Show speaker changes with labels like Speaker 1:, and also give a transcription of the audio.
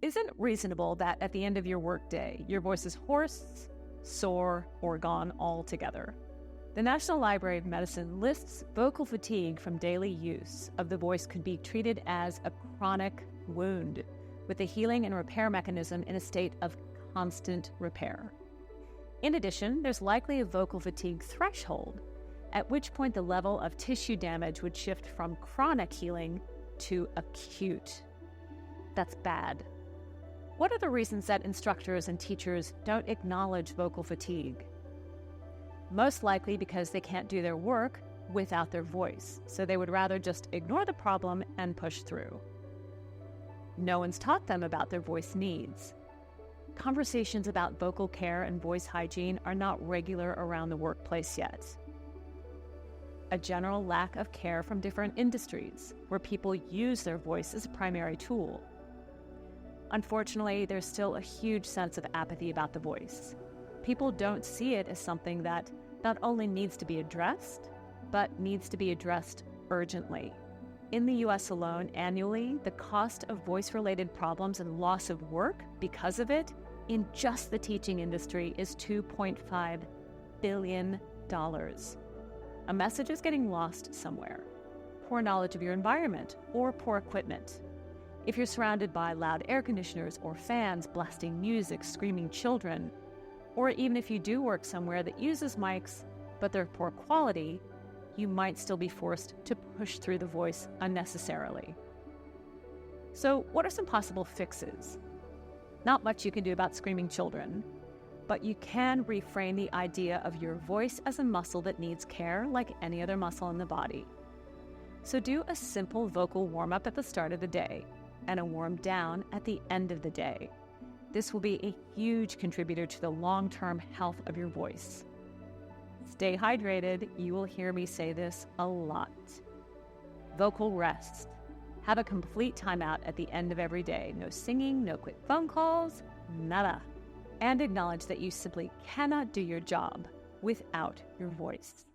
Speaker 1: isn't reasonable that at the end of your workday, your voice is hoarse, sore, or gone altogether. The National Library of Medicine lists vocal fatigue from daily use of the voice could be treated as a chronic wound with the healing and repair mechanism in a state of constant repair. In addition, there's likely a vocal fatigue threshold, at which point the level of tissue damage would shift from chronic healing to acute. That's bad. What are the reasons that instructors and teachers don't acknowledge vocal fatigue? Most likely because they can't do their work without their voice, so they would rather just ignore the problem and push through. No one's taught them about their voice needs. Conversations about vocal care and voice hygiene are not regular around the workplace yet. A general lack of care from different industries, where people use their voice as a primary tool. Unfortunately, there's still a huge sense of apathy about the voice. People don't see it as something that not only needs to be addressed, but needs to be addressed urgently. In the US alone, annually, the cost of voice-related problems and loss of work because of it in just the teaching industry is $2.5 billion. A message is getting lost somewhere. Poor knowledge of your environment or poor equipment. If you're surrounded by loud air conditioners or fans blasting music, screaming children, or even if you do work somewhere that uses mics, but they're poor quality, you might still be forced to push through the voice unnecessarily. So what are some possible fixes? Not much you can do about screaming children, but you can reframe the idea of your voice as a muscle that needs care like any other muscle in the body. So do a simple vocal warm-up at the start of the day and a warm down at the end of the day. This will be a huge contributor to the long-term health of your voice. Stay hydrated. You will hear me say this a lot. Vocal rest. Have a complete timeout at the end of every day. No singing, no quick phone calls, nada. And acknowledge that you simply cannot do your job without your voice.